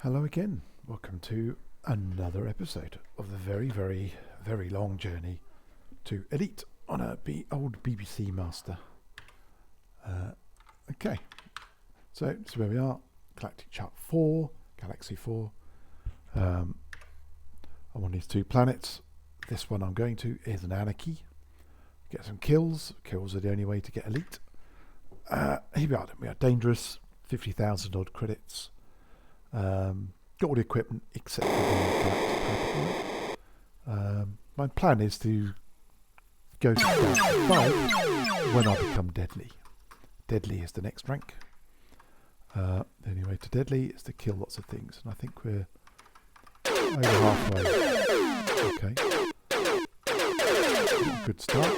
Hello again. Welcome to another episode of the very, very, very long journey to Elite on a old BBC Master. Okay, so this is where we are. Galactic Chart 4, Galaxy 4. I'm on these two planets. This one I'm going to is an Anarchy. Get some kills. Kills are the only way to get Elite. Here we are. We are dangerous. 50,000 odd credits. Got all the equipment except for the galactic hyperpoint. My plan is to go to 5 when I become deadly. Deadly is the next rank. The only way to deadly is to kill lots of things, and I think we're over halfway. Okay, not a good start.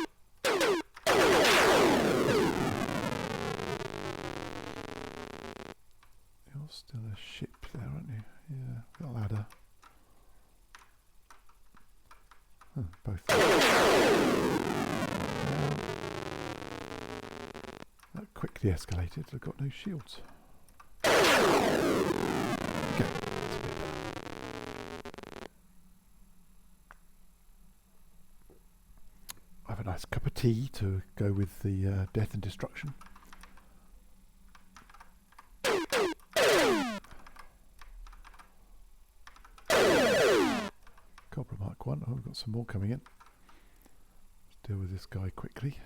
You're still a ship there, aren't you? Yeah, got a ladder. Both. That quickly escalated. I've got no shields. Okay, that's a bit better. I have a nice cup of tea to go with the death and destruction. Cobra Mark 1. Oh, we've got some more coming in. Let's deal with this guy quickly.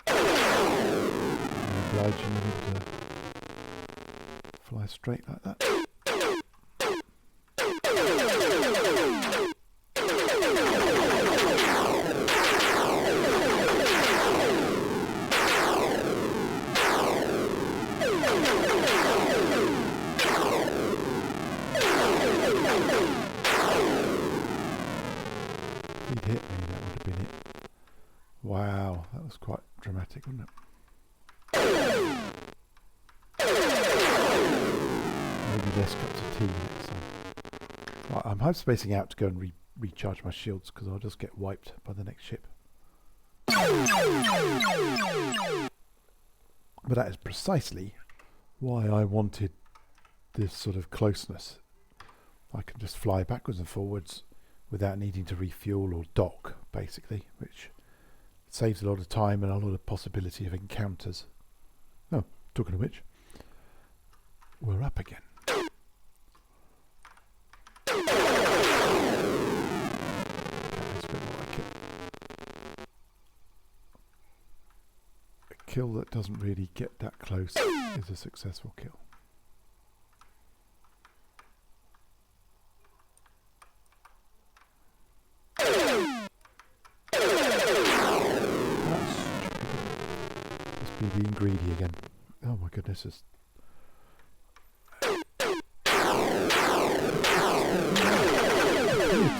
Obliging him to fly straight like that. He'd hit me, that would have been it. Wow, that was quite dramatic, wasn't it? Maybe less cups of tea next time. Right, I'm hyperspacing out to go and recharge my shields because I'll just get wiped by the next ship. But that is precisely why I wanted this sort of closeness. I can just fly backwards and forwards without needing to refuel or dock, basically, which saves a lot of time and a lot of possibility of encounters. Oh, talking of which, we're up again. Okay, that's a bit more like it. A kill that doesn't really get that close is a successful kill. Being greedy again. Oh my goodness, it's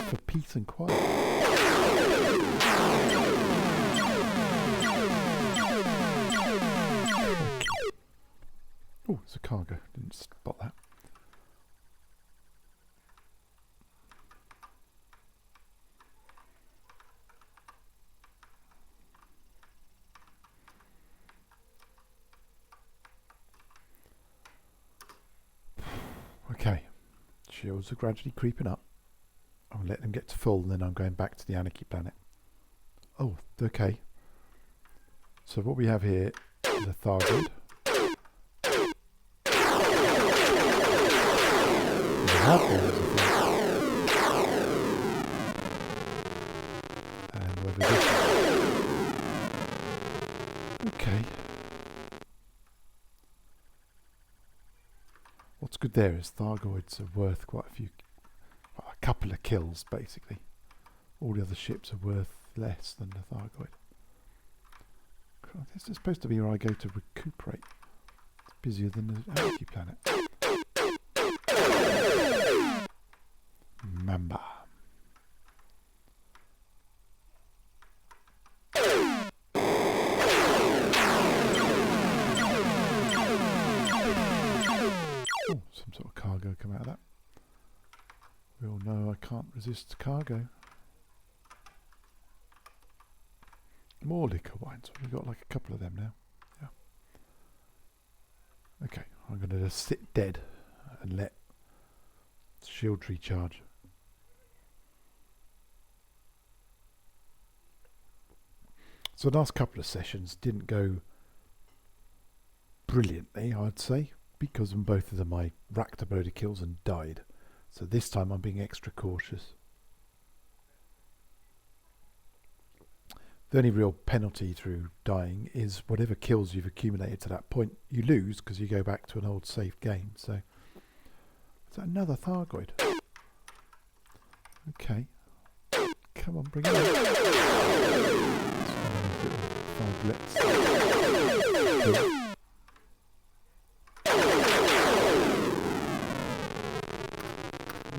for peace and quiet. Oh, it's a cargo. Didn't spot that. Okay, shields are gradually creeping up. I'll let them get to full and then I'm going back to the Anarchy planet. Oh, okay. So what we have here is a Thargoid. We have there is a Thargoid. And whether this is... Okay. What's good there is Thargoids are worth quite a couple of kills, basically. All the other ships are worth less than the Thargoid. This is supposed to be where I go to recuperate. It's busier than the Anarchy planet. Mamba. Some sort of cargo come out of that. We all know I can't resist cargo. More liquor wines. We've got like a couple of them now. Yeah. Okay, I'm going to just sit dead and let Shield recharge. So the last couple of sessions didn't go brilliantly, I'd say, because on both of them I racked up a load of kills and died. So this time I'm being extra cautious. The only real penalty through dying is whatever kills you've accumulated to that point you lose because you go back to an old saved game. So is that another Thargoid? Okay. Come on, bring it on.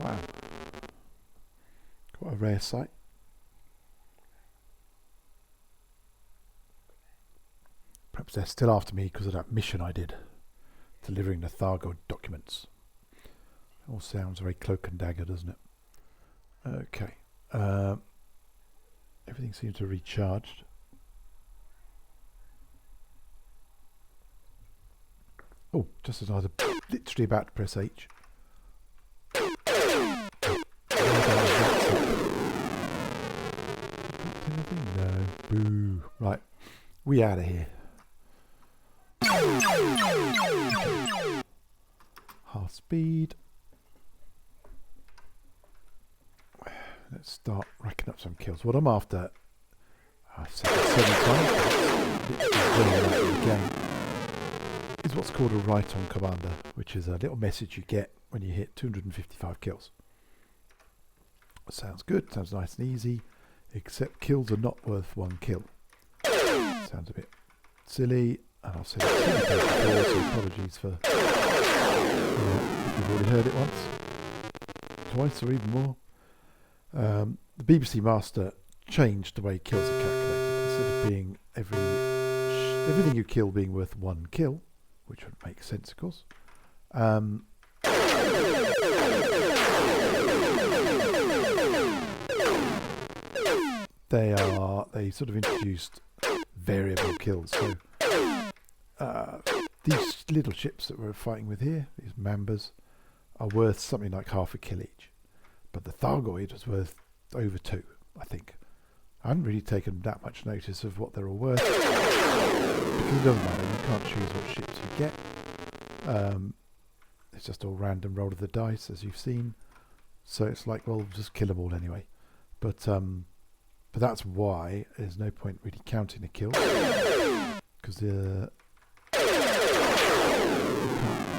Wow. Quite a rare sight. Perhaps they're still after me because of that mission I did, delivering the Thargoid documents. All sounds very cloak and dagger, doesn't it? Okay. Everything seems to have recharged. Oh, just as I was literally about to press H. No. Boo. Right. We out of here. Half speed. Let's start racking up some kills. What I'm after, I've said it 7 times, in the game, is what's called a write-on commander, which is a little message you get when you hit 255 kills. Sounds good, sounds nice and easy, except kills are not worth 1 kill. Sounds a bit silly, and I've said it 7 times before, so apologies for if you've already heard it once, twice, or even more. The BBC Master changed the way kills are calculated. Instead of being everything you kill being worth 1 kill, which would make sense, of course. They sort of introduced variable kills. So these little ships that we're fighting with here, these Mambas, are worth something like half a kill each. But the Thargoid was worth over 2, I think. I haven't really taken that much notice of what they're all worth. Because it doesn't matter, you can't choose what ships you get. It's just all random roll of the dice, as you've seen. So it's like, well, just kill them all anyway. But that's why there's no point really counting a kill. Because you can't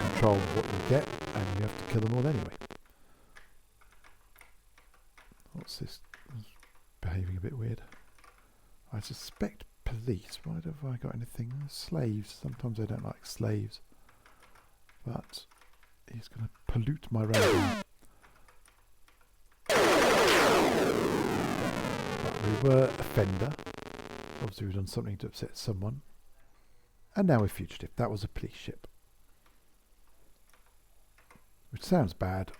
control what you get, and you have to kill them all anyway. What's this? It's behaving a bit weird. I suspect police. Why have I got anything? Slaves. Sometimes I don't like slaves. But he's going to pollute my radar. But we were offender. Obviously we've done something to upset someone. And now we're fugitive. That was a police ship. Which sounds bad,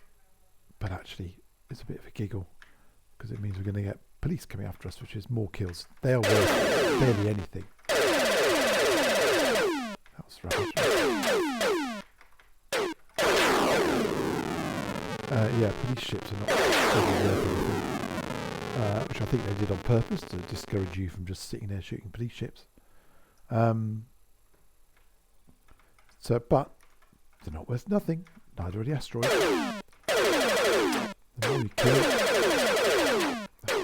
but actually it's a bit of a giggle. Because it means we're going to get police coming after us, which is more kills. They are worth barely anything. That was rubbish. Yeah, police ships are not really worth anything. Which I think they did on purpose to discourage you from just sitting there shooting police ships. But they're not worth nothing. Neither are the asteroids. The more you kill,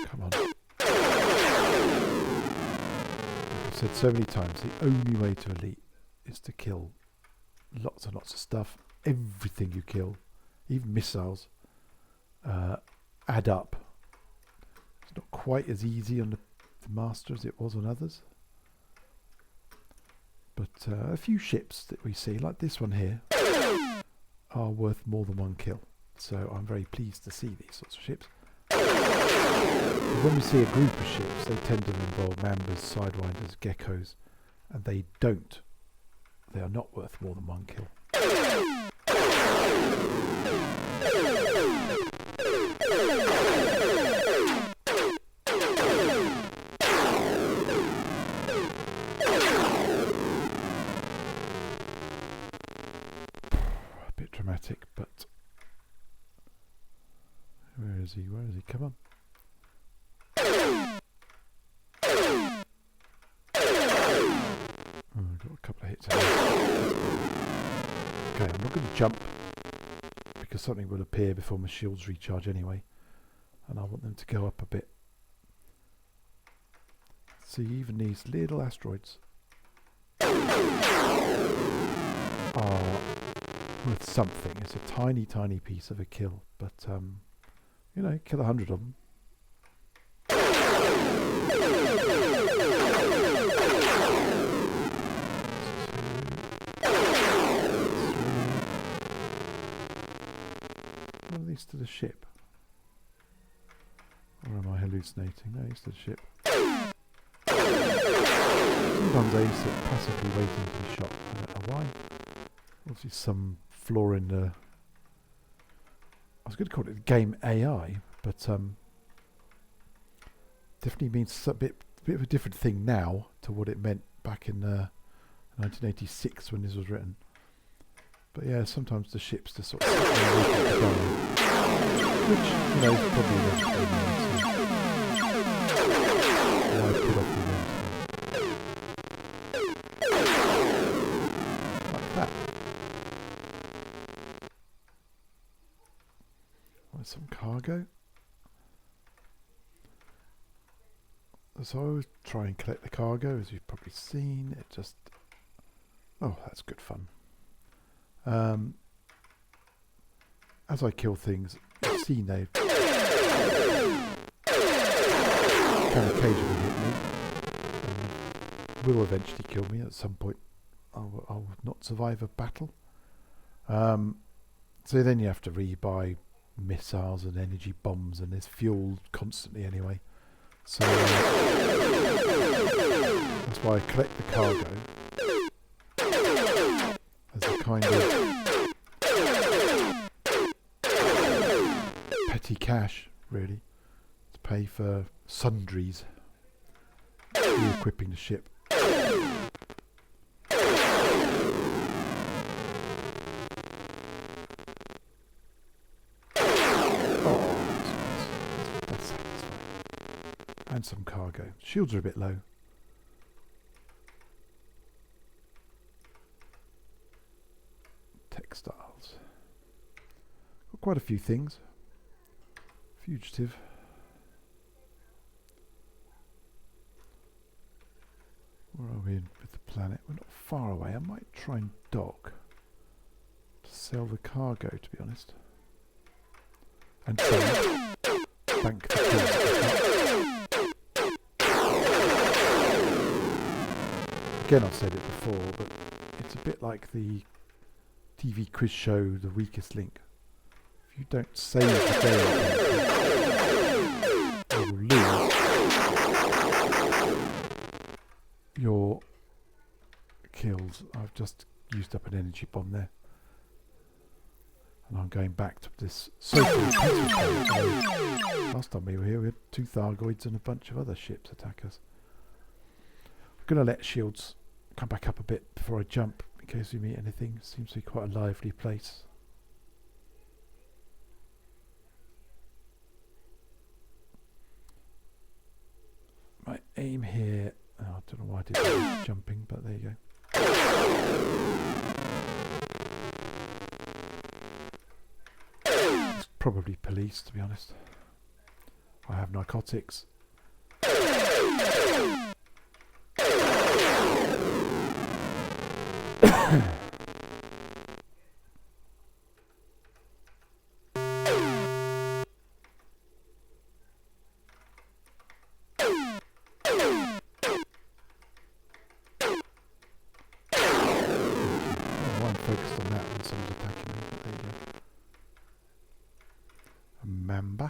come on. Like I've said so many times, the only way to elite is to kill lots and lots of stuff. Everything you kill, even missiles, add up. It's not quite as easy on the Master as it was on others. But a few ships that we see, like this one here, are worth more than 1 kill. So I'm very pleased to see these sorts of ships. When we see a group of ships, they tend to involve Mambas, Sidewinders, Geckos, and they don't. They are not worth more than 1 kill. A bit dramatic, but is he? Where is he? Come on. Oh, I've got a couple of hits in there. Okay, I'm not going to jump because something will appear before my shields recharge anyway, and I want them to go up a bit. See, even these little asteroids are worth something. It's a tiny, tiny piece of a kill, but you know, kill 100 of them. One of these to the ship. Or am I hallucinating? No, it's to the ship. Sometimes they sit passively waiting to be shot. I don't know why. Obviously some flaw in the... I was going to call it the game AI, but definitely means a bit of a different thing now to what it meant back in 1986 when this was written. But yeah, sometimes the ships just sort of sit there waiting to die, which, you know, is probably eventually why I put off the event. Like that. Want some cargo? So I always try and collect the cargo, as you've probably seen. It just... oh, that's good fun. As I kill things, you've seen they can occasionally hit me. Will eventually kill me at some point. I'll not survive a battle. So then you have to rebuy missiles and energy bombs, and there's fuel constantly anyway. So that's why I collect the cargo as a kind of petty cash, really, to pay for sundries, re-equipping the ship. And some cargo. Shields are a bit low. Textiles. Got quite a few things. Fugitive. Where are we with the planet? We're not far away. I might try and dock to sell the cargo, to be honest. And so bank the kills. Again, I've said it before, but it's a bit like the TV quiz show, The Weakest Link. If you don't save the game, you will lose your kills. I've just used up an energy bomb there. And I'm going back to this so-called pencil planet. Last time we were here, we had 2 Thargoids and a bunch of other ships attack us. I'm going to let shields come back up a bit before I jump in case we meet anything. Seems to be quite a lively place. My aim here, oh, I don't know why I did that jumping, but there you go. It's probably police, to be honest. I have narcotics. Focused on that when someone's attacking me. There you go. A mamba.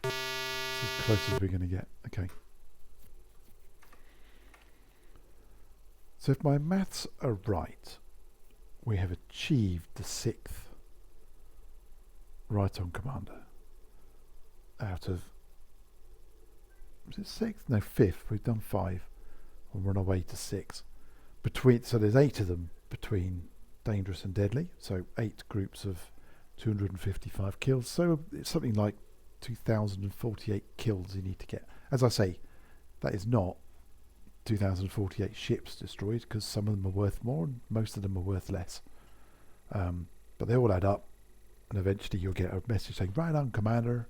This is as close as we're going to get. Okay. So if my maths are right, we have achieved the 6th right on commander. out of, was it 6? No, 5th. We've done 5. We're on our way to 6. So there's 8 of them between dangerous and deadly. So 8 groups of 255 kills. So it's something like 2,048 kills you need to get. As I say, that is not 2,048 ships destroyed, because some of them are worth more and most of them are worth less. But they all add up, and eventually you'll get a message saying, right on, Commander.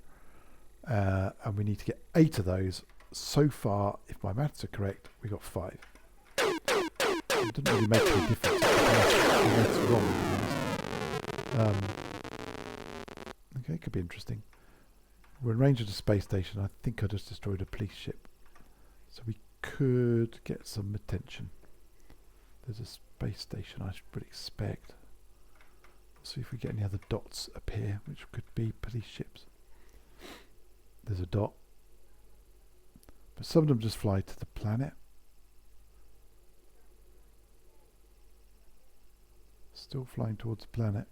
And we need to get 8 of those. So far, if my maths are correct, we got 5. It doesn't really make any difference if the maths are wrong, to be honest. Okay, could be interesting. We're in range of the space station. I think I just destroyed a police ship. So we could get some attention. There's a space station I would expect. We'll see if we get any other dots appear, which could be police ships. There's a dot. But some of them just fly to the planet. Still flying towards the planet.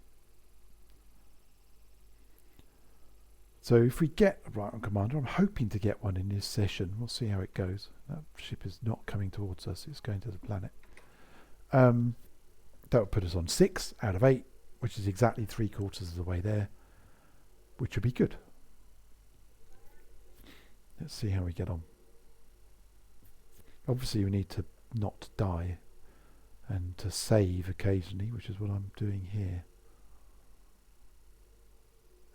So if we get a right on commander, I'm hoping to get one in this session. We'll see how it goes. That ship is not coming towards us, it's going to the planet. That will put us on 6 out of 8, which is exactly 3/4 of the way there, which would be good. Let's see how we get on. Obviously we need to not die and to save occasionally, which is what I'm doing here.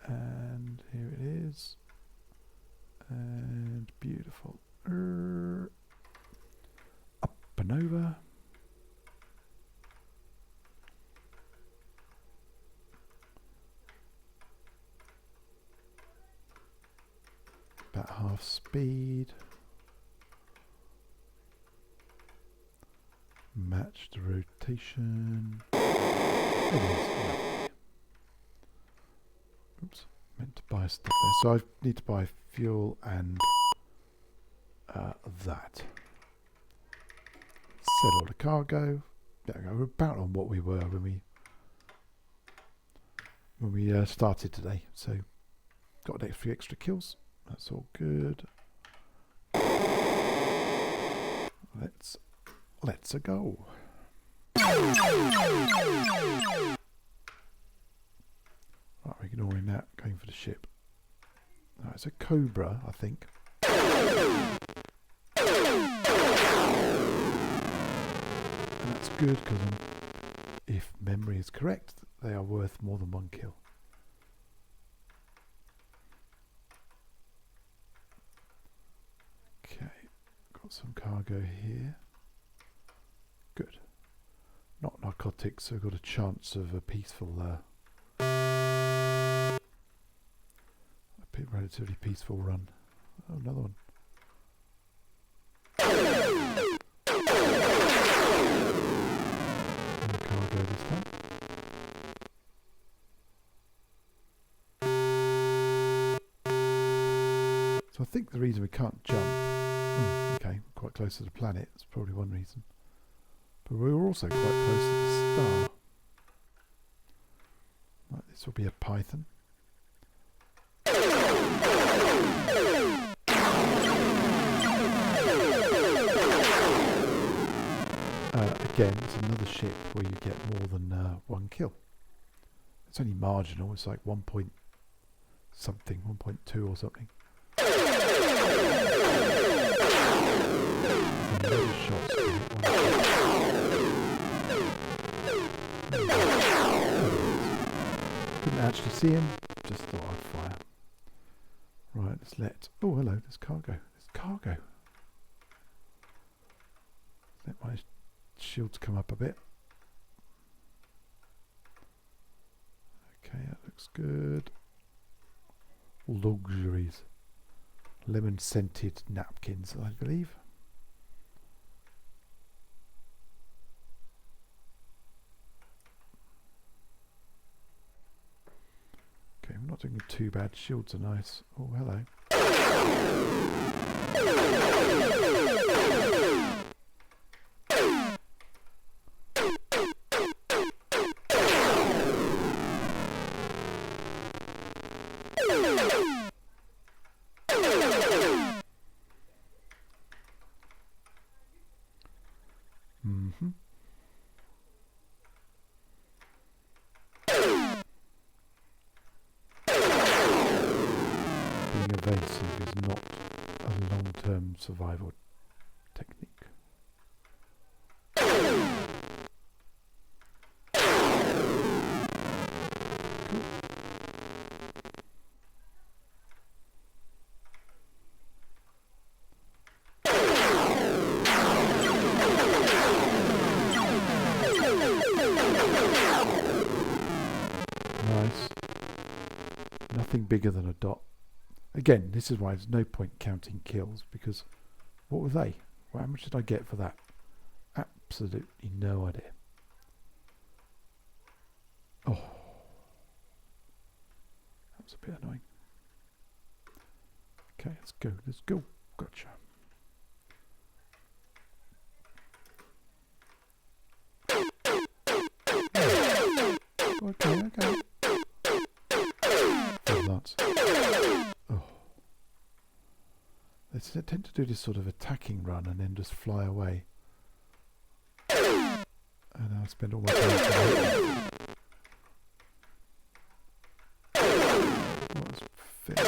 And here it is. And beautiful. Up and over. About half speed. Match the rotation. It is. Yeah. Oops, meant to buy stuff there. So I need to buy fuel and that. Set all the cargo. There we go. We're about on what we were when we started today. So got a few extra kills. That's all good. Let's go. Right, we're ignoring that, going for the ship. Right, it's a Cobra, I think. And that's good because if memory is correct, they are worth more than 1 kill. Okay, got some cargo here. Good. Not narcotics, so we've got a chance of a peaceful, relatively peaceful run. Oh, another one. No cargo this time. So I think the reason we can't jump... okay, we're quite close to the planet. That's probably one reason. But we were also quite close to the star. Right, this will be a Python. Again, it's another ship where you get more than 1 kill. It's only marginal. It's like 1 point something, 1.2 or something. Another shots to hit 1 kill. Couldn't actually see him, just thought I'd fire. Right, let's let... oh, hello, there's cargo. There's cargo. Let my shields come up a bit. Okay, that looks good. Luxuries. Lemon scented napkins, I believe. Okay, we're not doing too bad. Shields are nice. Oh, hello. long-term survival technique. Cool. Nice. Nothing bigger than a dot. Again, this is why there's no point counting kills, because what were they? Well, how much did I get for that? Absolutely no idea. Oh, that was a bit annoying. Okay, let's go. Let's go. Gotcha. Okay, okay. Nuts. Oh. They tend to do this sort of attacking run and then just fly away. And I'll spend all my time. What's fit? Good.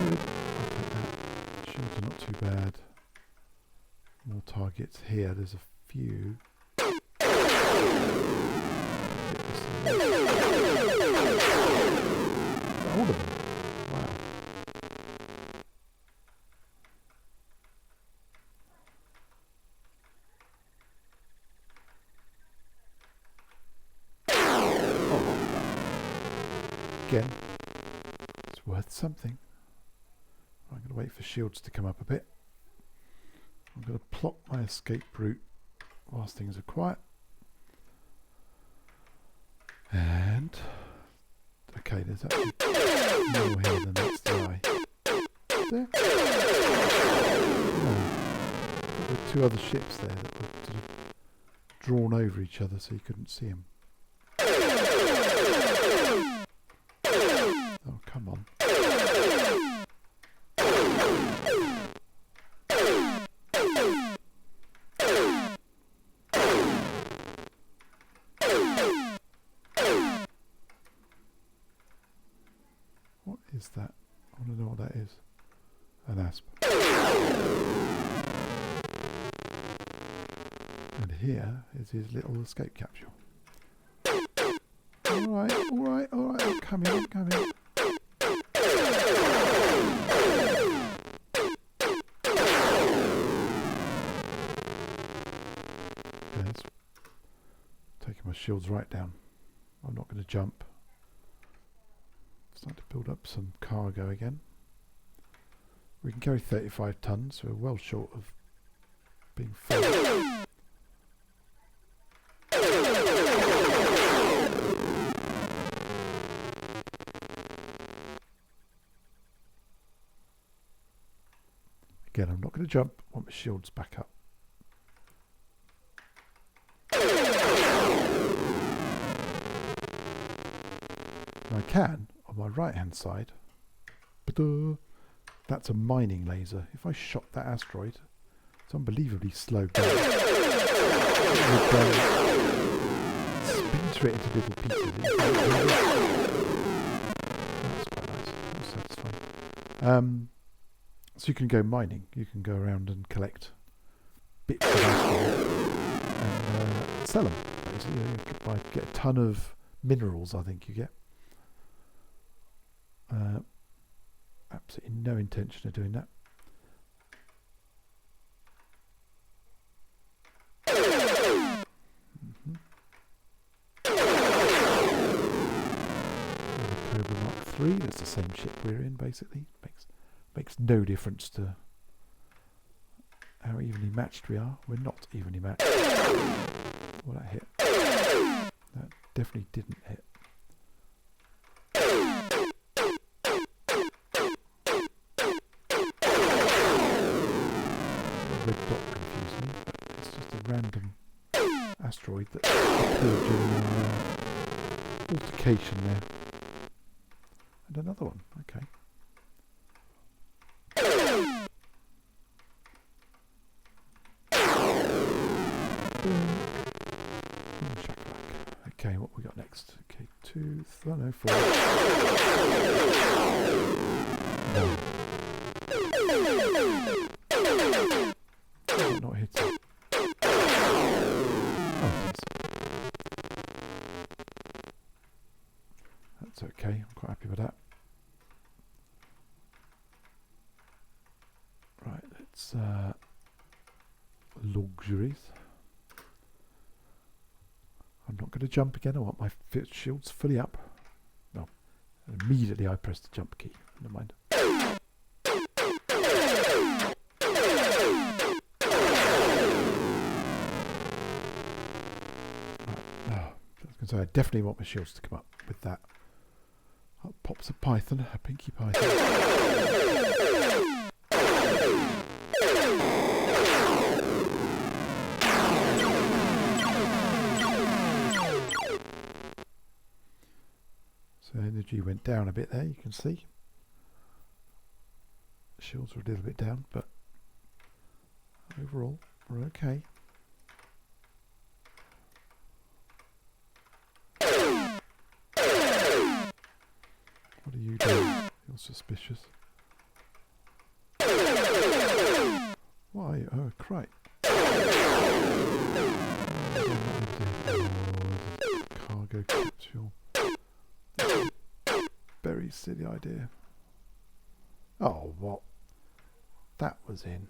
I'll take that. Shields are not too bad. More targets here. There's a few. All of them. Wow. Again, it's worth something. I'm going to wait for shields to come up a bit. I'm going to plot my escape route whilst things are quiet. And okay, there's actually more here than meets the eye. There? No. There were two other ships there that were sort of drawn over each other so you couldn't see them. Oh, come on. What is that? I want to know what that is. An asp. And here is his little escape capsule. Alright, alright, alright, I'm coming, I'm coming. Yes. Taking my shields right down. I'm not going to jump. Starting to build up some cargo again. We can carry 35 tons, so we're well short of being full. Again, I'm not going to jump. I want my shields back up. And I can, on my right hand side, that's a mining laser. If I shot that asteroid, it's unbelievably slow down. It would splinter it into little pieces. That's quite nice. That's satisfying. So you can go mining. You can go around and collect bits of asteroid and sell them. Basically, you get a ton of minerals. I think you get. Absolutely no intention of doing that. Cobra Mark III, that's the same ship we're in basically. Makes no difference to how evenly matched we are. We're not evenly matched. Well, that hit. That definitely didn't hit. Red dot confused me, but it's just a random asteroid that appeared during our altercation there. And another one, okay. Okay, what we got next? Okay, 2, 4. Let's luxuries. I'm not going to jump again. I want my shields fully up. No, immediately I press the jump key. Never mind. So I definitely want my shields to come up with that. Up pops a python, a pinky python. So energy went down a bit there, you can see. Shields are a little bit down, but overall we're okay. What are you doing? You're suspicious. Why? Oh, crap. Cargo capsule. Very silly idea. Oh, what? That was in.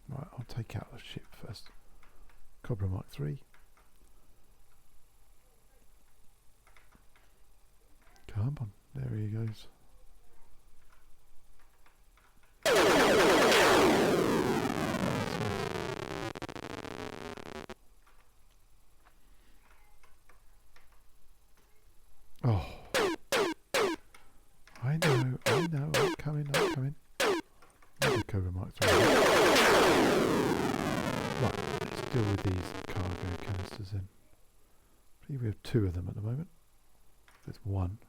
Right, I'll take out the ship first. Cobra Mark III. Come on. There he goes. Oh. I know, I'm coming. Another Cobra Mark III. Right, let's deal with these cargo canisters then. I think we have 2 of them at the moment. There's 1.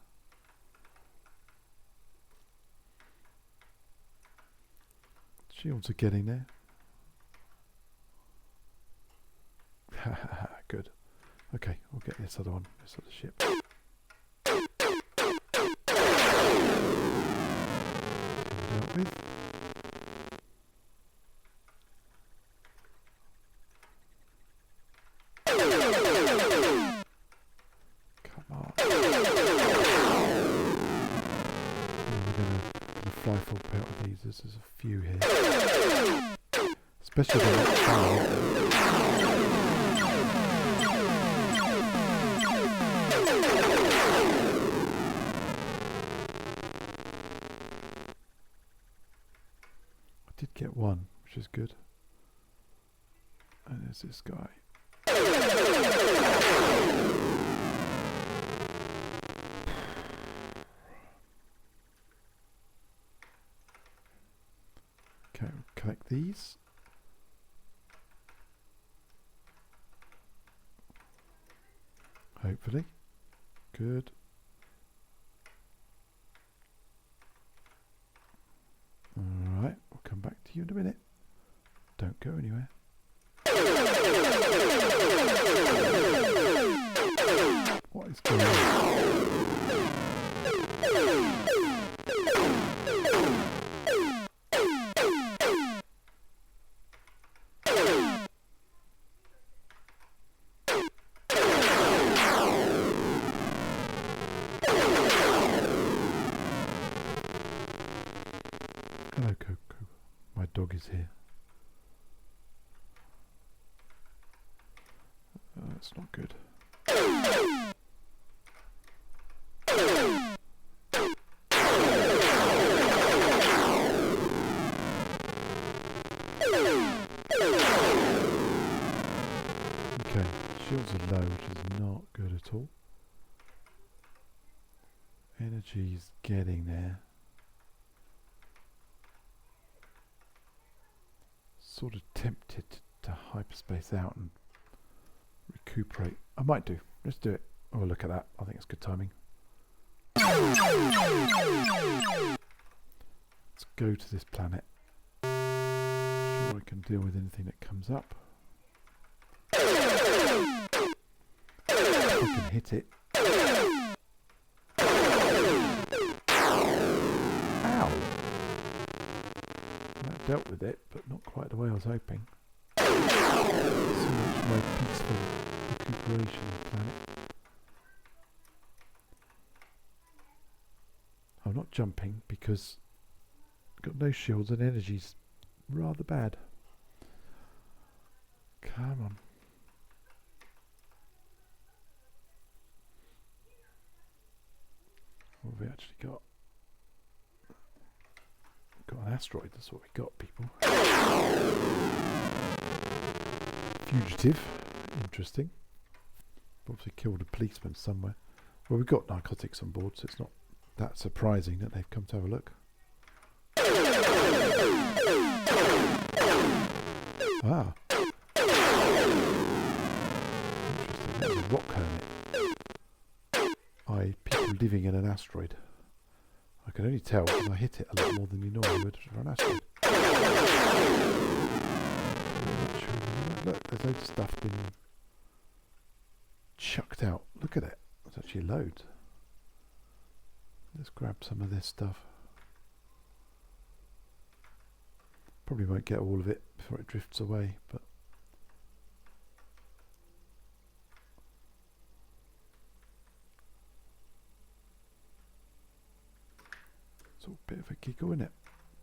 Shields are getting there. Good. Okay, we'll get this other one, this other ship. Dealt with. Come on. We're gonna fly full pelt of these. There's a few here. Especially the next time. I did get 1, which is good. And there's this guy. Okay, we'll collect these. Hopefully. Good. Alright, we'll come back to you in a minute. Don't go anywhere. What is going on? Hello, Coco. My dog is here. That's not good. Okay, shields are low, which is not good at all. Energy's getting there. Sort of tempted to hyperspace out and recuperate. I might do. Let's do it. Oh, look at that. I think it's good timing. Let's go to this planet. Sure I can deal with anything that comes up. If I can hit it. Ow! That dealt with it, but not quite the way I was hoping. So much more peaceful recuperation of the planet. I'm not jumping because I've got no shields and energy's rather bad. Come on. What have we actually got? Got an asteroid, that's what we got, people. Fugitive. Interesting. Obviously killed a policeman somewhere. Well, we've got narcotics on board, so it's not that surprising that they've come to have a look. Ah. Interesting. That was a rock hermit. People living in an asteroid. I can only tell because I hit it a lot more than you normally would for an asteroid. Look, there's loads of stuff been chucked out. Look at it. There's actually loads. Let's grab some of this stuff. Probably won't get all of it before it drifts away, but it's all a bit of a giggle, isn't it?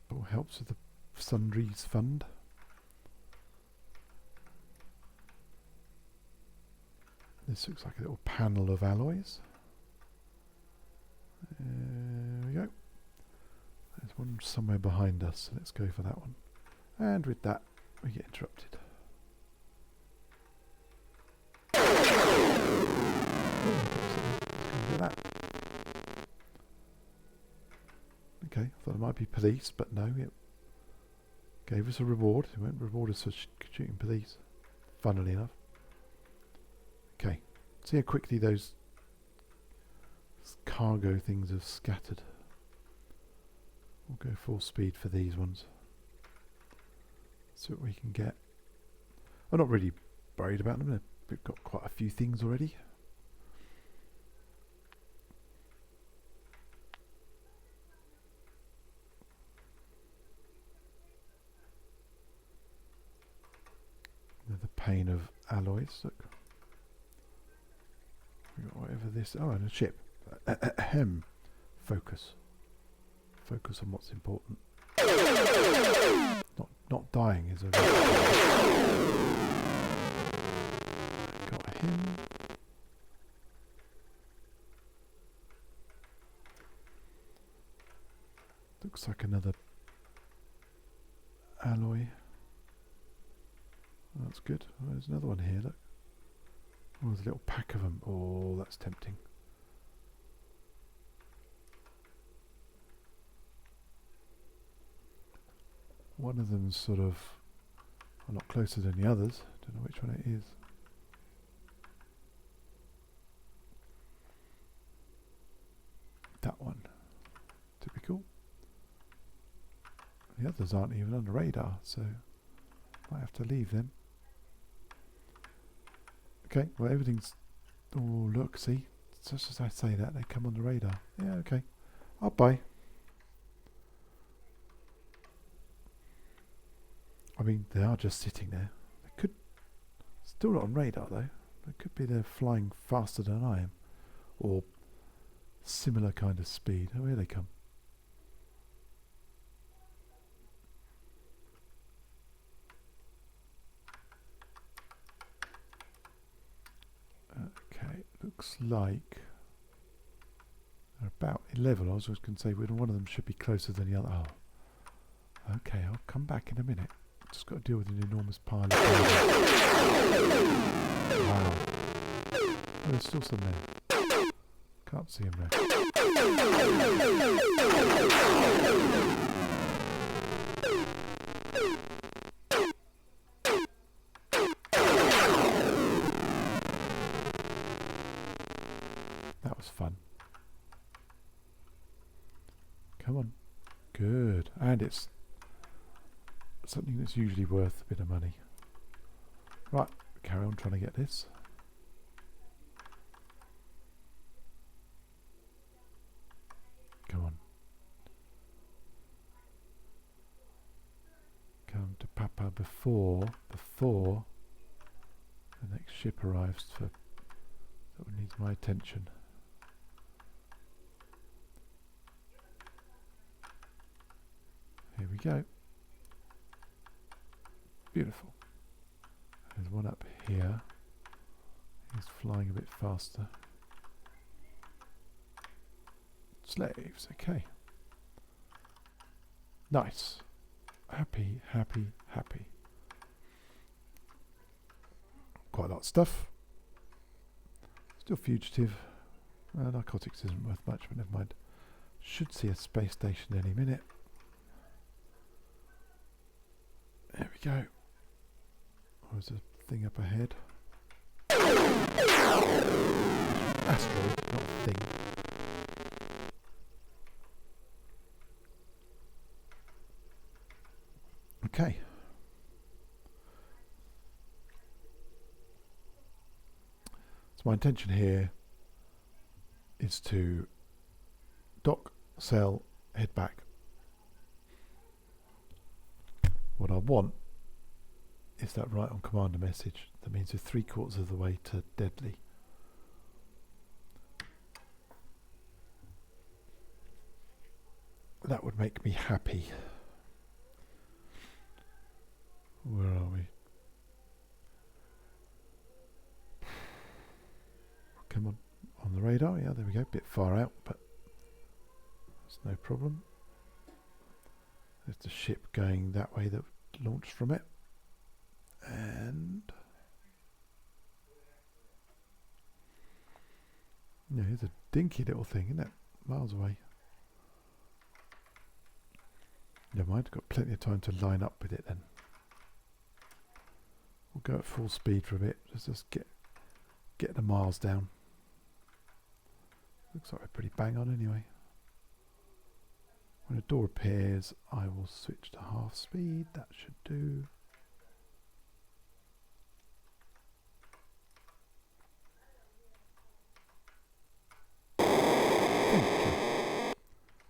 It all helps with the Sundries Fund. This looks like a little panel of alloys. There we go. There's one somewhere behind us, so let's go for that one. And with that, we get interrupted. That. Okay, I thought it might be police, but no, it gave us a reward. It won't reward us for shooting police, funnily enough. Okay, see how quickly those cargo things have scattered. We'll go full speed for these ones. See what we can get. I'm not really worried about them. We've got quite a few things already. Another pane of alloys. Look. We got whatever this. Oh, and a ship. Ahem. Focus. Focus on what's important. Not dying is a. Got him. Looks like another alloy. That's good. Oh, there's another one here. Look. Oh, there's a little pack of them. Oh, that's tempting. One of them's sort of a lot closer than the others. Don't know which one it is. That one. Typical. The others aren't even on the radar, so might have to leave them. Okay, well everything's... Oh look, see? Just as I say that, they come on the radar. Yeah, okay. I'll buy. I mean, they are just sitting there. They could... Still not on radar though. It could be they're flying faster than I am. Or similar kind of speed. Oh, here they come. Okay, looks like they're about level. I was just going to say one of them should be closer than the other. Oh, okay, I'll come back in a minute. Just got to deal with an enormous pile of data. Wow. Oh, there's still some there. Can't see them there. That was fun. Come on. Good. And it's something that's usually worth a bit of money. Right, carry on trying to get this. Come on. Come to Papa before the next ship arrives that needs my attention. Here we go. Beautiful. There's one up here. He's flying a bit faster. Slaves, okay. Nice. Happy, happy, happy. Quite a lot of stuff. Still fugitive. Narcotics isn't worth much, but never mind. Should see a space station any minute. There we go. There's a thing up ahead. Asteroid, not a thing. Okay. So my intention here is to dock, sell, head back. What I want is that write on commander message. That means we're 3/4 of the way to Deadly. That would make me happy. Where are we? Come on the radar. Yeah, there we go. Bit far out, but it's no problem. There's the ship going that way that launched from it. And yeah, here's a dinky little thing, isn't it? Miles away. Never mind, got plenty of time to line up with it then. We'll go at full speed for a bit, just get the miles down. Looks like we're pretty bang on anyway. When a door appears, I will switch to half speed. That should do.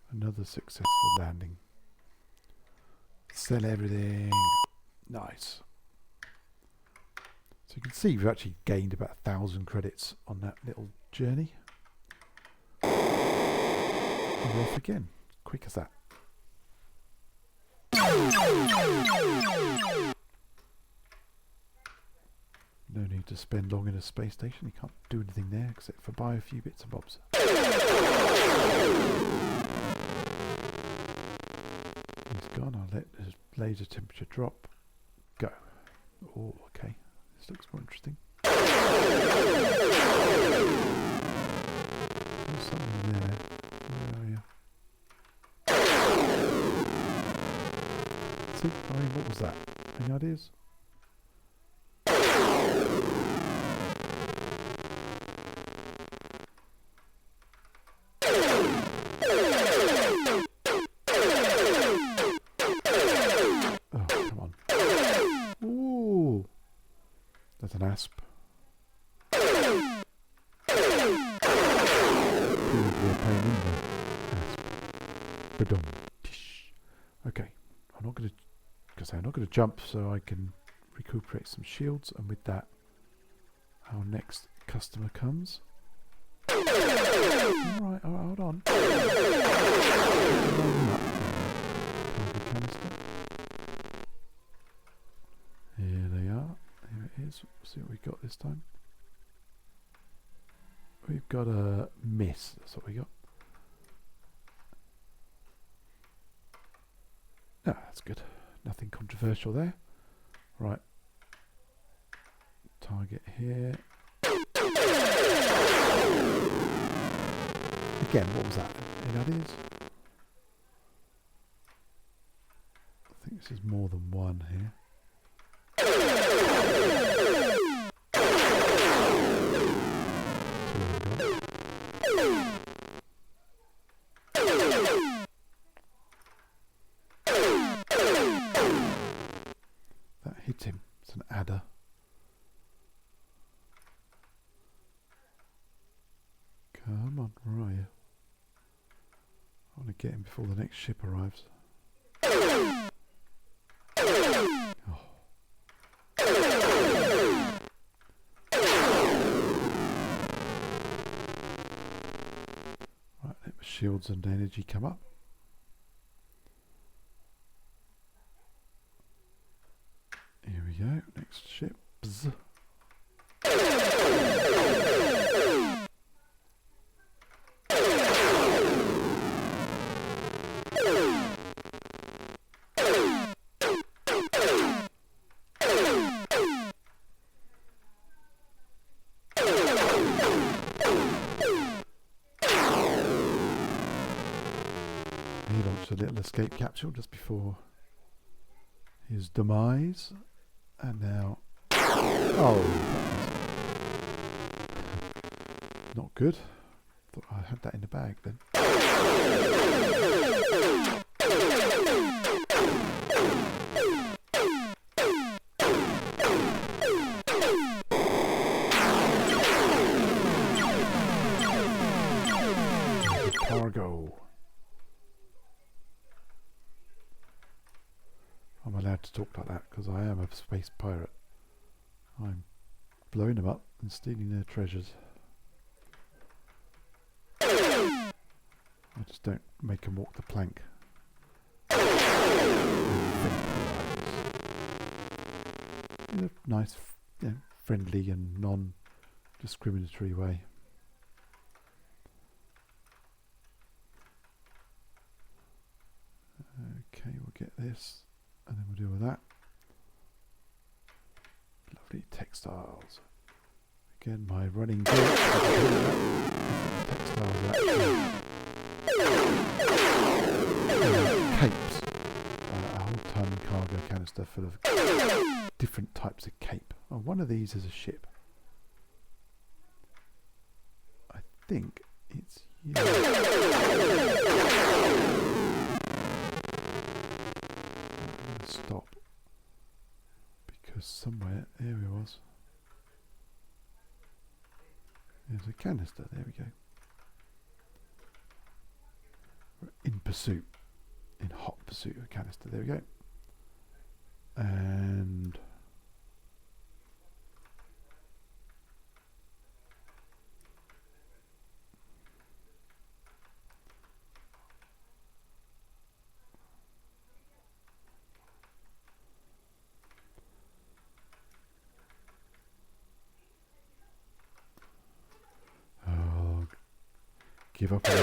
Another successful landing. Sell everything. Nice. So you can see we've actually gained about 1,000 credits on that little journey. And we're off again. Quick as that. No need to spend long in a space station. You can't do anything there except for buy a few bits and bobs. He's gone. I'll let the laser temperature drop. Go. Oh, okay. This looks more interesting. There's something there. Where are you? See, I mean, what was that? Any ideas? An asp. Okay, I'm not going to jump, so I can recuperate some shields, and with that, our next customer comes. All right, hold on. Here they are. Here it is. Let's see what we've got this time. We've got a miss. That's what we got. No, that's good. Nothing controversial there. Right. Target here. Again, what was that? Any ideas? I think this is more than one here. That hit him. It's an adder. Come on, where are you? I want to get him before the next ship arrives. Oh. Right, let the shields and energy come up. Here we go. Next ship. Bzz. He launched a little escape capsule just before his demise, and now, oh, that was not good. Thought I had that in the bag then. Cargo. I'm allowed to talk like that because I am a space pirate. I'm blowing them up and stealing their treasures. I just don't make them walk the plank. In a nice, friendly and non-discriminatory way. Okay, we'll get this. And then we'll deal with that. Lovely textiles. Again, my running joke. Textiles are actually capes. A whole ton cargo canister full of different types of cape. Oh, one of these is a ship. I think it's stop because somewhere there he was. There's a canister. There we go. We're in pursuit, in hot pursuit of a canister. There we go. And give up on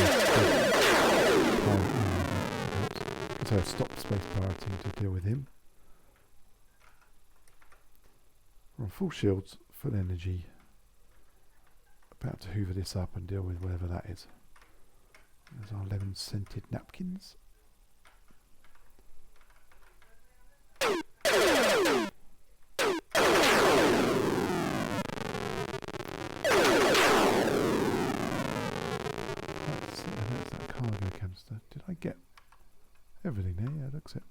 so I've stopped space pirating to deal with him. We're on full shields, full energy. About to hoover this up and deal with whatever that is. There's our lemon scented napkins. Did I get everything there? Yeah, looks it.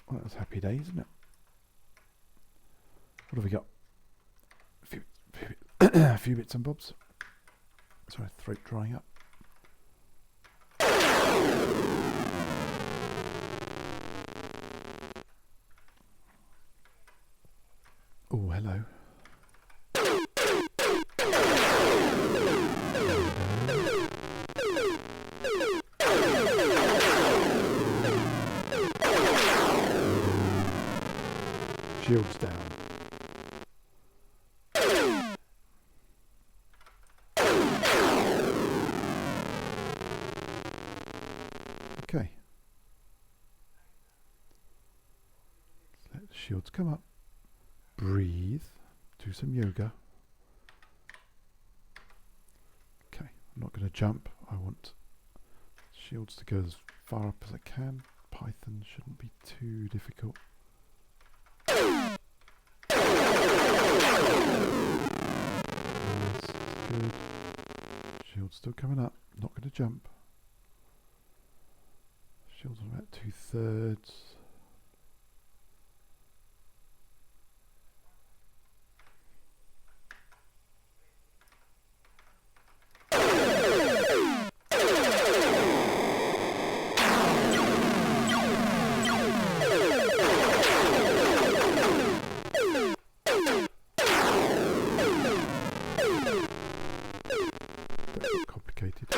Well, that was happy days, isn't it? What have we got? A few bits and bobs. Sorry, throat drying up. Oh, hello. Shields down. Okay. Let the shields come up. Breathe. Do some yoga. Okay, I'm not going to jump. I want shields to go as far up as I can. Python shouldn't be too difficult. Nice, good. Shield's still coming up. Not going to jump. Shield's on about 2/3. Complicated.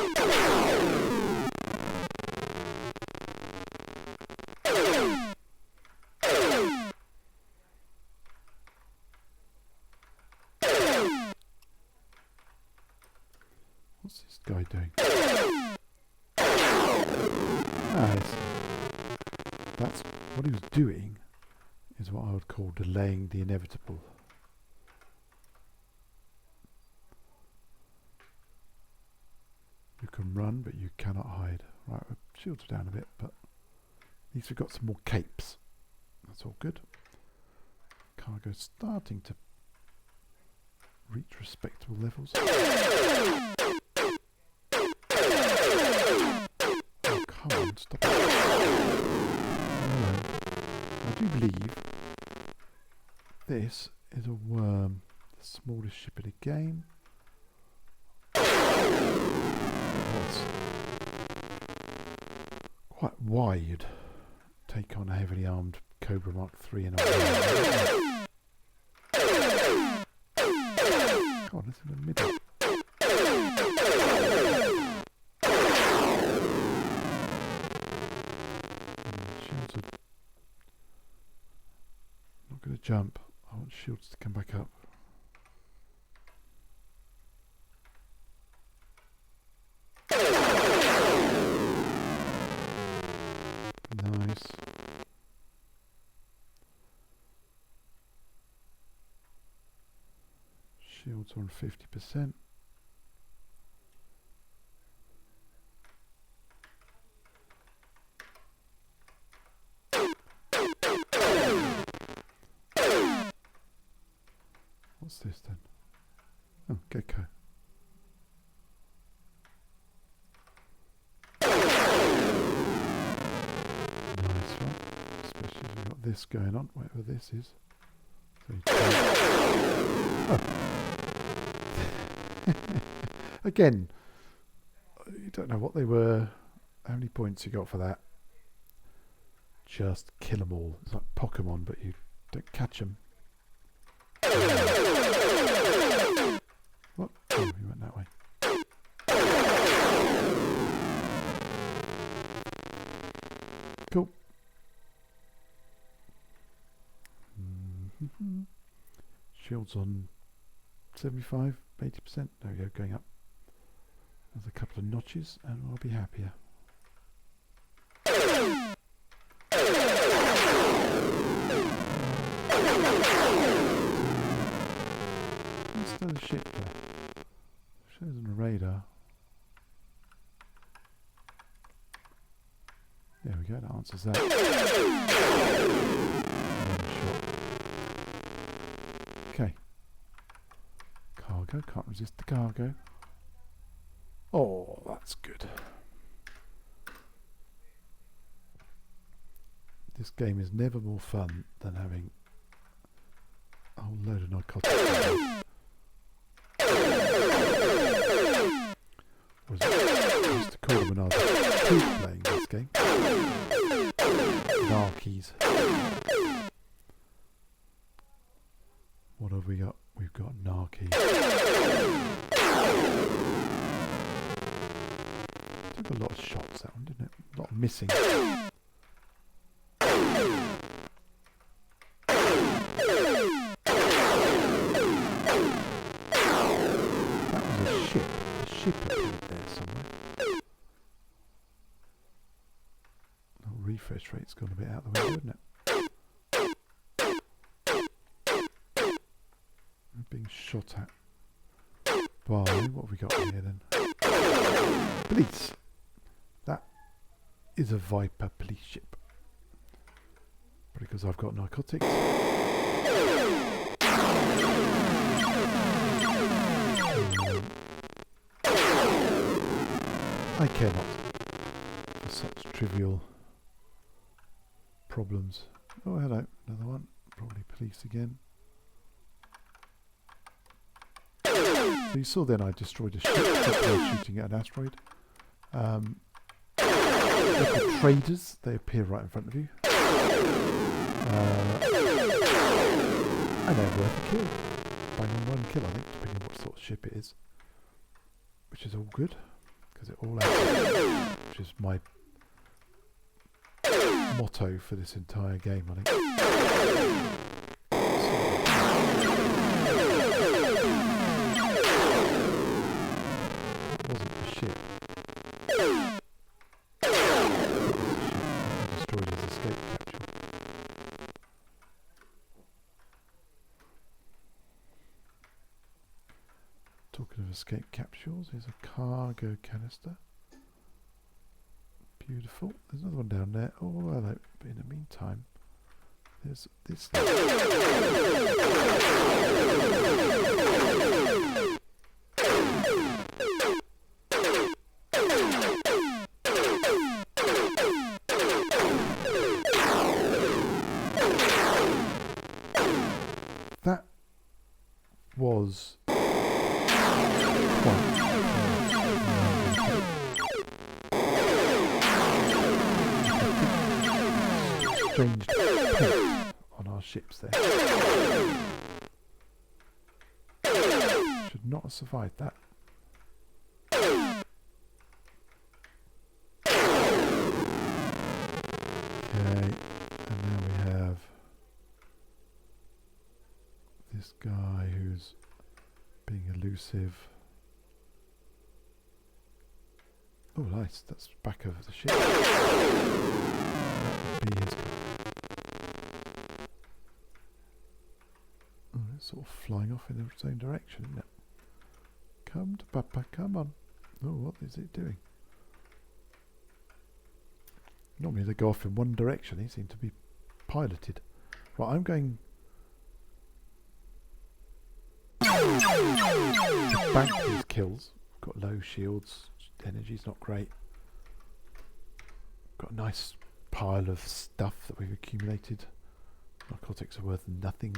What's this guy doing? That's what he was doing, is what I would call delaying the inevitable. You can run, but you cannot hide. Right, our shields are down a bit, but at least we've got some more capes. That's all good. Cargo's starting to reach respectable levels. Oh, come on, stop it. Hello. I do believe this is a worm, the smallest ship in the game. It was quite wide. Take on a heavily armed Cobra Mark III in a worm. God, it's in the middle. Shields are not going to jump. I want shields to come back up. Nice. Shields on 50%. What's this then? Oh, gecko. Nice one. Especially if we've got this going on, whatever this is. So you oh. Again, you don't know what they were, how many points you got for that. Just kill them all. It's like Pokemon, but you don't catch them. What? Oh, you went that way. Cool. Shields on 75, 80%. There we go, going up. There's a couple of notches and I'll be happier. There's still a ship there. Shows on the radar. There we go, that answers that. Okay. Cargo, can't resist the cargo. Oh, that's good. This game is never more fun than having a whole load of narcotics. Or as I used to call them when I was a kid playing this game. Narkies. What have we got? We've got Narkies. Took a lot of shots that one, didn't it? A lot of missing. That was a ship. A ship appeared there somewhere. The refresh rate's gone a bit out the window, isn't it? We're being shot at by, what have we got here then? Police! That is a Viper police ship. Because I've got narcotics. I care not for such trivial problems. Oh, hello, another one. Probably police again. So you saw then I destroyed a ship shooting at an asteroid. Local traders, they appear right in front of you. And they're worth a kill. Bang on one kill, I think, depending on what sort of ship it is. Which is all good, because it all adds, which is my motto for this entire game, I think. It wasn't Talking of escape capsules, here's a cargo canister. Beautiful. There's another one down there. Oh, hello. But in the meantime, there's this. That was strange paint on our ships there. Should not have survived that. Okay, and now we have this guy who's being elusive. Oh, nice. That's the back of the ship. That would be his. Oh, it's sort of flying off in the same direction, isn't it? Come to Papa, come on. Oh, what is it doing? Normally they go off in one direction. They seem to be piloted. Right, I'm going to bank these kills. Got low shields. Energy's not great. Got a nice pile of stuff that we've accumulated. Narcotics are worth nothing.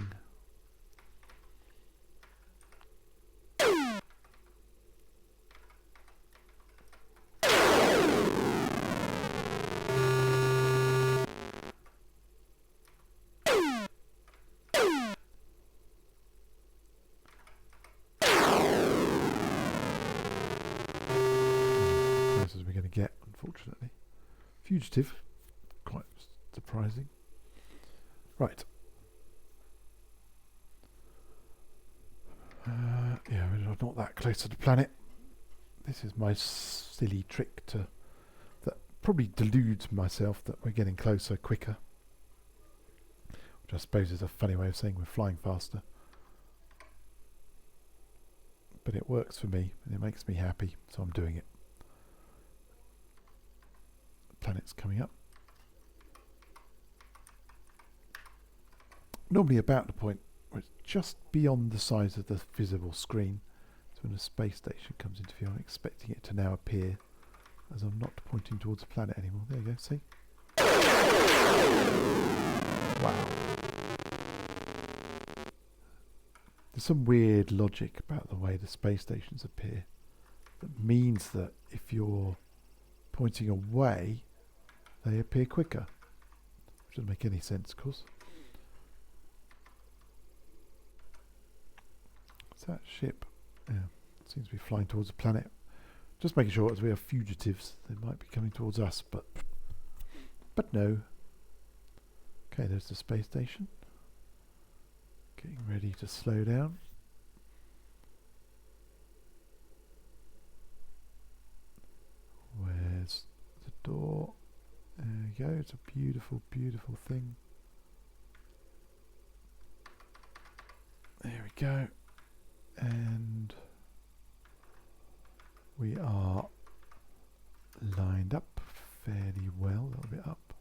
Get, unfortunately. Fugitive, quite surprising. Right. Yeah, we're not that close to the planet. This is my silly trick that probably deludes myself that we're getting closer quicker. Which I suppose is a funny way of saying we're flying faster. But it works for me and it makes me happy, so I'm doing it. Planet's coming up. Normally about the point where it's just beyond the size of the visible screen. So when a space station comes into view, I'm expecting it to now appear as I'm not pointing towards the planet anymore. There you go, see? Wow. There's some weird logic about the way the space stations appear that means that if you're pointing away, they appear quicker. Which doesn't make any sense, of course. What's that ship? Yeah, seems to be flying towards the planet. Just making sure as we are fugitives, they might be coming towards us, but no. Okay, there's the space station. Getting ready to slow down. Where's the door? There we go. It's a beautiful, beautiful thing. There we go. And we are lined up fairly well. A little bit up.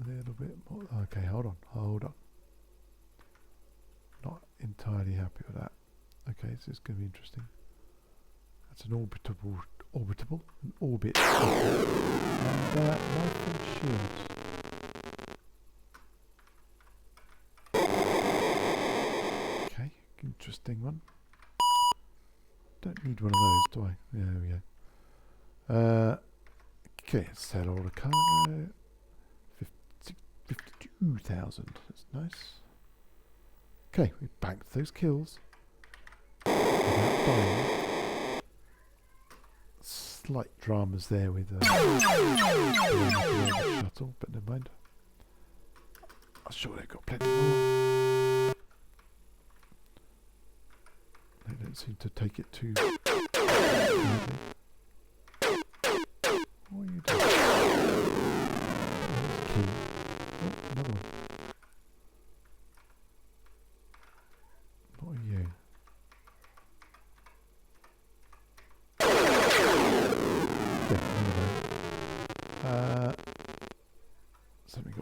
A little bit more. Okay, hold on. Not entirely happy with that. Okay, so it's going to be interesting. That's an orbit, and life and shields. Okay, interesting one. Don't need one of those, do I? Yeah, there we go. Okay, sell all the cargo. 52,000. That's nice. Okay, we banked those kills without dying. Slight dramas there with the shuttle, but never mind. I'm sure they've got plenty more. They don't seem to take it too badly. What are you doing? There's key. Oh, another one. What are you?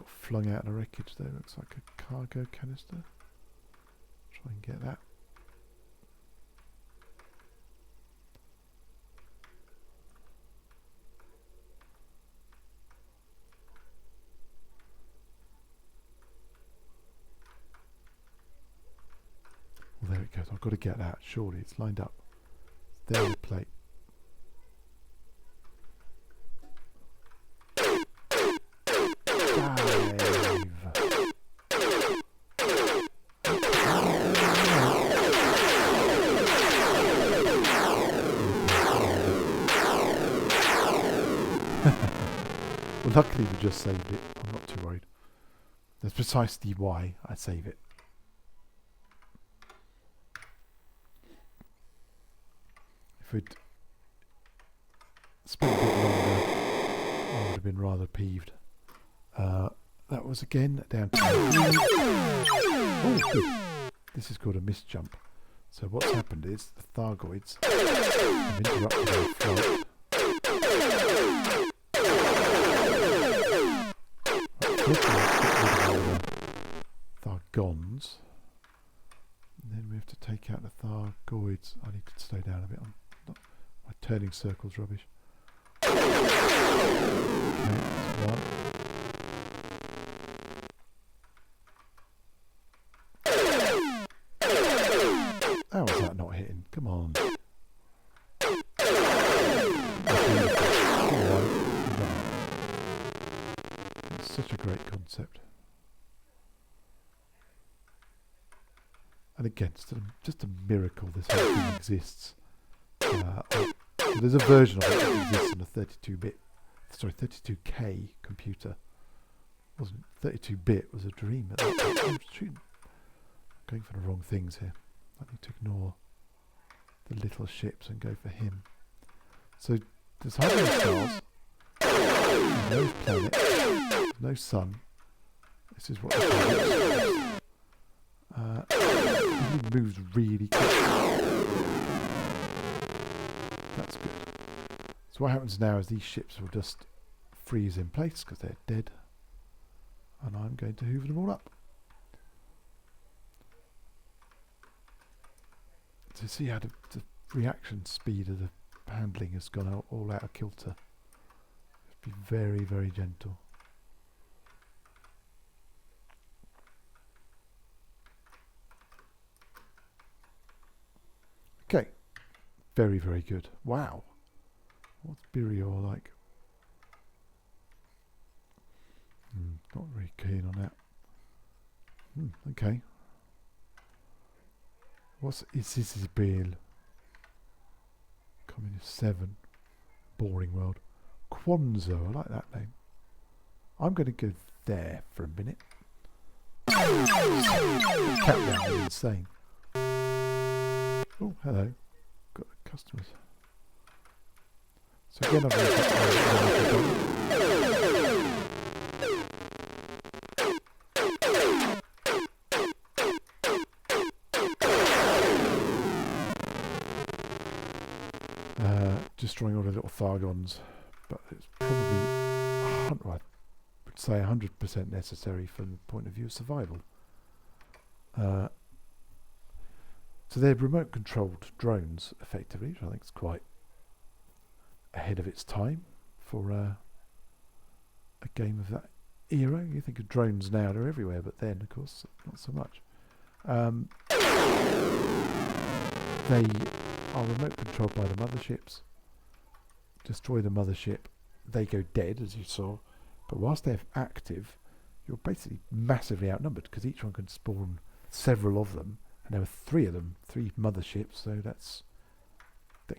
got flung out of the wreckage there. Looks like a cargo canister. Try and get that. Well, there it goes. I've got to get that. Surely it's lined up. There's the plate. Well, luckily we just saved it. I'm not too worried. That's precisely why I save it. If we'd spent a bit longer, I would have been rather peeved. That was again down to... Oh, good. This is called a missed jump. So what's happened is the Thargoids have interrupted our flight. Thargons. And then we have to take out the Thargoids. I need to slow down a bit. My turning circle's rubbish. Okay, that's one. How was that not hitting? Come on. It's such a great concept. And again, it's just a miracle this whole thing exists. There's a version of it that exists on a 32K computer. Wasn't 32-bit was a dream at that time. I'm going for the wrong things here. I need to ignore the little ships and go for him. So there's hardly any stars, there's no planet, there's no sun. This is what the planet is. It moves really quickly. That's good. So what happens now is these ships will just freeze in place because they're dead, and I'm going to hoover them all up. To see how the reaction speed of the handling has gone all out of kilter. Just be very, very gentle. Okay, very, very good. Wow, what's Birior like? Not very keen on that. Okay. Is this Bill? Communist 7. Boring world. Quanzo, I like that name. I'm going to go there for a minute. Countdown is insane. Oh, hello. Got customers. So again, I've got destroying all the little Thargons, but it's probably, I would say 100% necessary from the point of view of survival. So they're remote controlled drones, effectively, which I think is quite ahead of its time for a game of that era. You think of drones now, they're everywhere, but then, of course, not so much. They are remote controlled by the motherships. Destroy the mothership, they go dead, as you saw. But whilst they're active, you're basically massively outnumbered because each one can spawn several of them, and there were 3 of them, 3 motherships. So that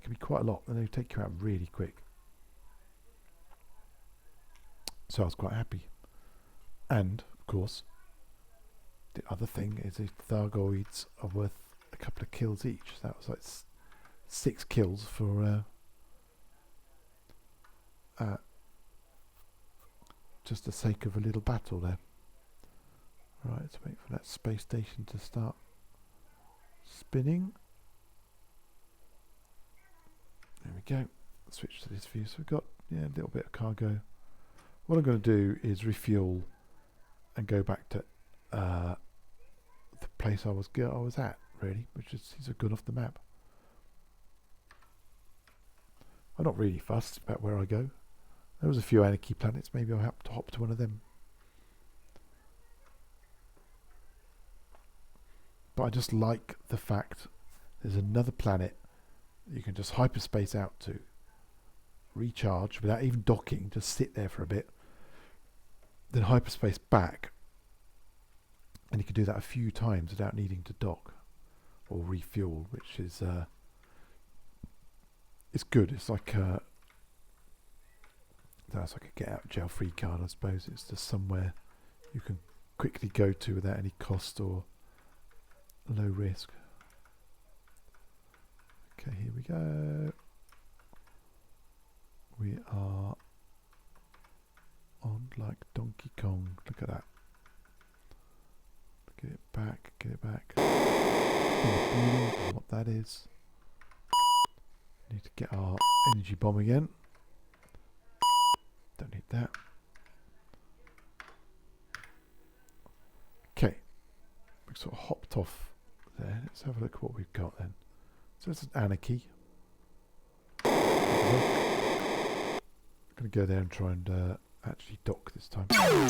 can be quite a lot, and they take you out really quick. So I was quite happy. And of course, the other thing is the Thargoids are worth a couple of kills each. So that was like 6 kills for just the sake of a little battle there. Right, let's wait for that space station to start spinning. There we go. Switch to this view. So we've got a little bit of cargo. What I'm going to do is refuel and go back to the place I was at, really, which is good off the map. I'm not really fussed about where I go. There was a few anarchy planets. Maybe I'll have to hop to one of them. But I just like the fact there's another planet you can just hyperspace out to, recharge without even docking, just sit there for a bit, then hyperspace back, and you can do that a few times without needing to dock or refuel, which is it's good. It's like that's like a get out of jail free card, I suppose. It's just somewhere you can quickly go to without any cost or low risk. Okay, here we go. We are on like Donkey Kong. Look at that. Get it back, get it back. What that is. Need to get our energy bomb again. Don't need that. Okay. We sort of hopped off there. Let's have a look at what we've got then. So it's an anarchy. I'm going to go there and try and actually dock this time. Oh,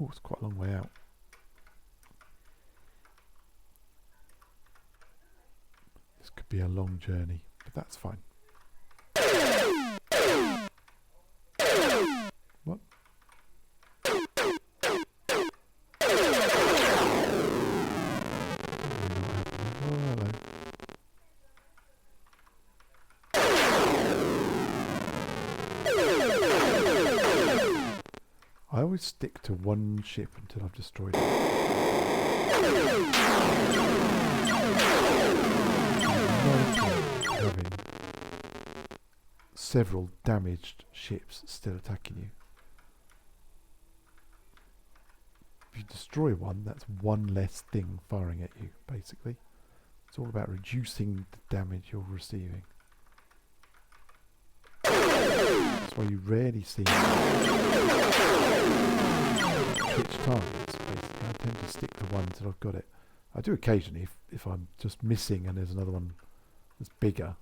it's quite a long way out. This could be a long journey, but that's fine. What? Oh, hello. I always stick to one ship until I've destroyed it. Having several damaged ships still attacking you. If you destroy one, that's one less thing firing at you, basically. It's all about reducing the damage you're receiving. That's why you rarely see switch targets, basically. I tend to stick to one until I've got it. I do occasionally if I'm just missing and there's another one that's bigger,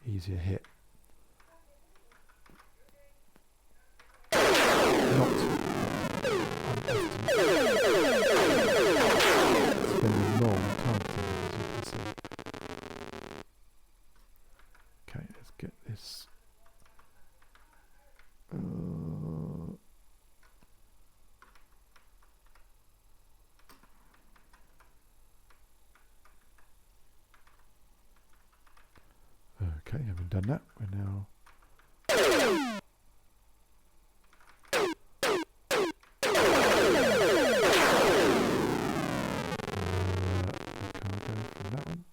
easier hit. Not spending a long time doing it, as you can see. Okay, let's get this. Okay, having done that, we're now cargo from that one.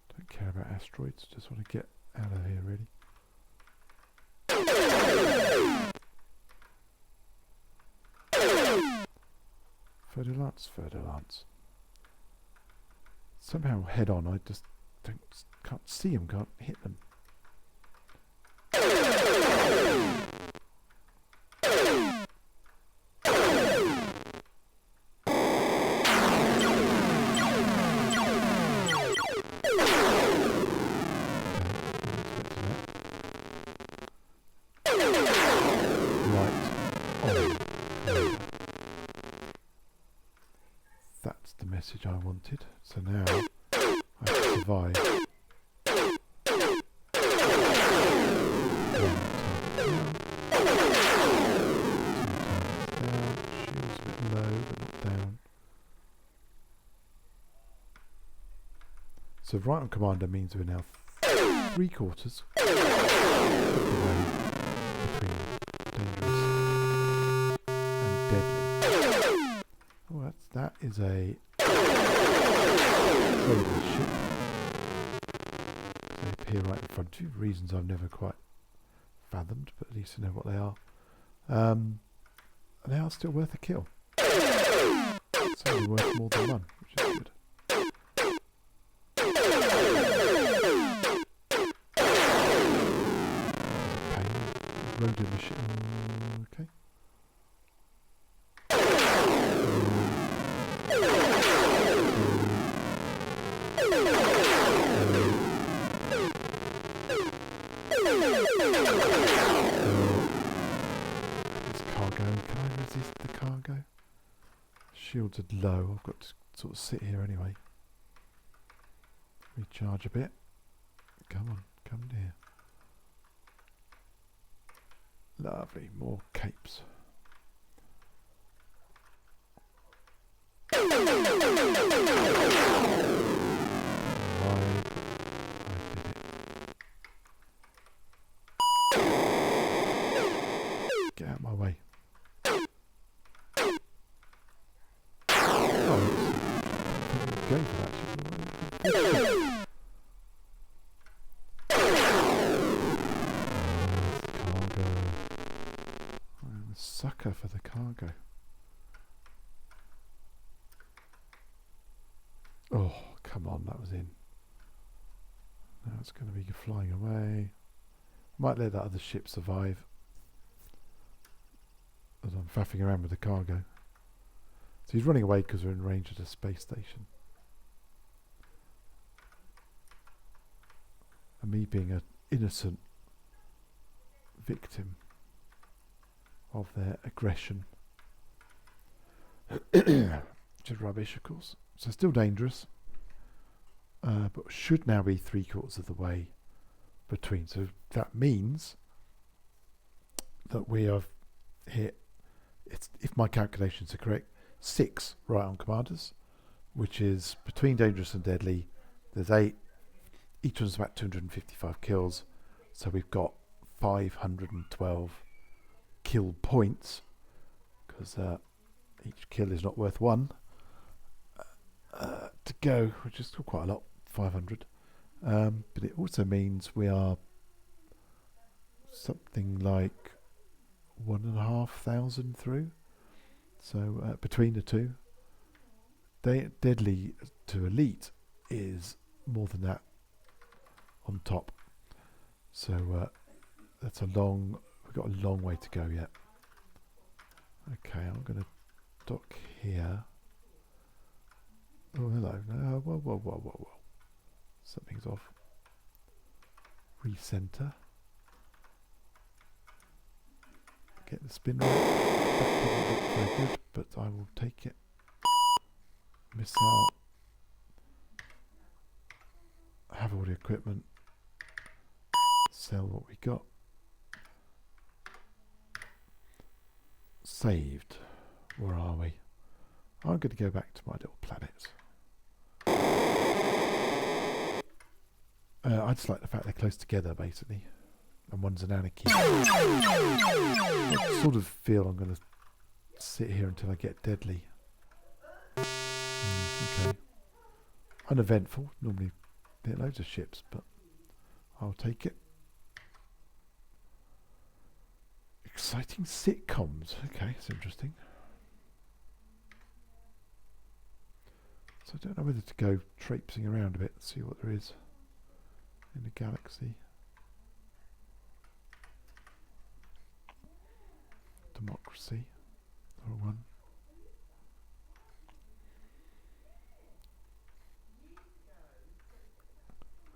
Don't care about asteroids, just want to get out of here really. Fer-de-lance. Somehow head on, I just can't see them, can't hit them. That's the message I wanted. So now I have to survive. Shield's a bit low, but not down. So right on commander means we're now 3/4 of the way between dangerous and deadly. Oh, that is a trader ship. They appear right in front of you, reasons I've never quite fathomed, but at least I know what they are. And they are still worth a kill. It's only worth more than one, which is good. road in the ship. Okay. It's cargo. Can I resist the cargo? Shields are low. I've got to sort of sit here anyway. Recharge a bit. Come on, come near. Lovely, more capes. Why? Get out of my way. Oh, it's going for that. Cargo. I'm a sucker for the cargo. Oh, come on, that was in. Now it's going to be flying away. Might let that other ship survive as I'm faffing around with the cargo. So he's running away because we're in range of the space station. And me being an innocent victim of their aggression. Which is rubbish, of course. So still dangerous. But should now be 3/4 of the way between. So that means that we have hit, if my calculations are correct, 6 right on commanders, which is between dangerous and deadly. There's 8. Each one's about 255 kills. So we've got 512 kill points, because each kill is not worth 1 to go, which is still quite a lot, 500. But it also means we are something like 1,500 through. So between the two, deadly to elite is more than that on top. So that's we've got a long way to go yet. Okay, I'm going to dock here. Oh, hello. Whoa. Something's off. Recenter. Get the spin rate. That didn't look very good, but I will take it. Missile. Have all the equipment. Sell what we got. Saved. Where are we? I'm going to go back to my little planets. I just like the fact they're close together, basically. And one's an anarchy. I sort of feel I'm going to sit here until I get deadly. Okay. Uneventful. Normally hit loads of ships, but I'll take it. Exciting sitcoms. Okay, it's interesting. So I don't know whether to go traipsing around a bit and see what there is in the galaxy. Democracy. Or one.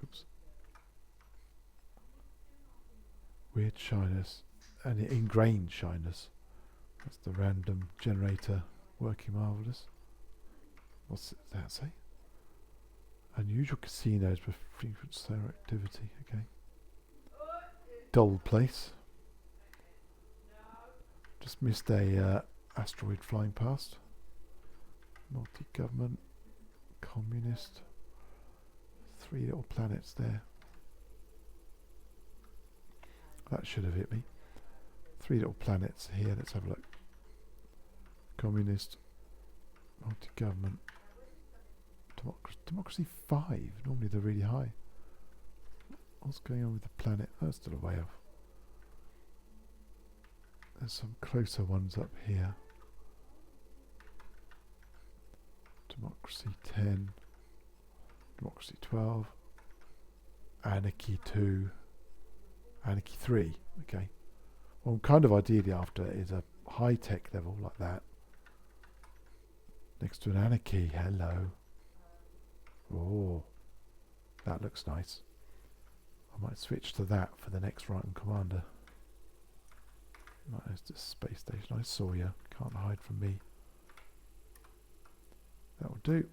Oops. Weird shyness. And ingrained shyness. That's the random generator working marvellous. What's that say? Unusual casinos with frequent solar activity. Okay. Dull place. Just missed a asteroid flying past. Multi-government. Communist. 3 little planets there. That should have hit me. 3 little planets here. Let's have a look. Communist. Multi-government. Democracy 5. Normally they're really high. What's going on with the planet? Oh, it's still a way off. There's some closer ones up here. Democracy 10. Democracy 12. Anarchy 2. Anarchy 3. Okay. What I'm kind of ideally after is a high-tech level like that. Next to an anarchy. Hello. Oh, that looks nice. I might switch to that for the next right-hand commander. Right, there's this space station. I saw you. Can't hide from me. That will do.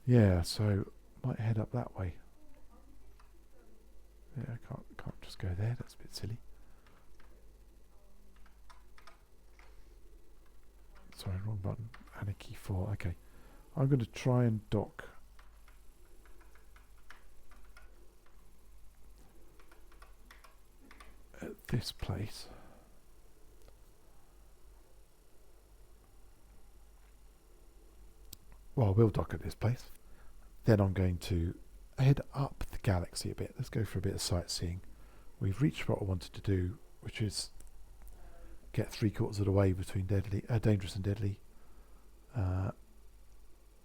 Yeah, so might head up that way. Yeah, I can't just go there. That's a bit silly. Sorry, wrong button. Anarchy 4. Okay, I'm going to try and dock. At this place. Well, we'll dock at this place. Then I'm going to head up the galaxy a bit. Let's go for a bit of sightseeing. We've reached what I wanted to do, which is get 3/4 of the way between dangerous and deadly. Time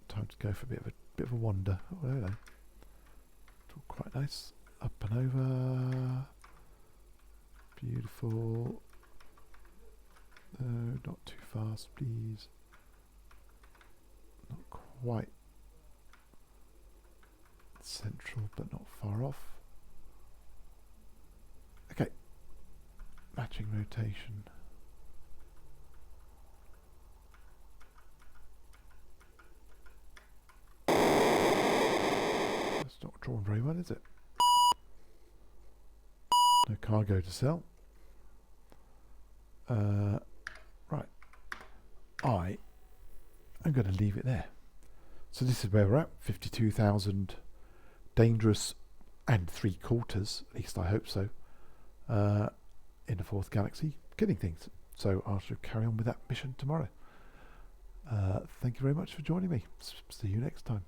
to go for a bit of a wander. Oh, hello. It's all quite nice. Up and over. Beautiful. No, not too fast, please. Not quite central, but not far off. Okay. Matching rotation. That's not drawn very well, is it? No cargo to sell. Right. I'm going to leave it there. So this is where we're at. 52,000 dangerous and 3/4, at least I hope so, in the 4th galaxy, getting things. So I shall carry on with that mission tomorrow. Thank you very much for joining me. See you next time.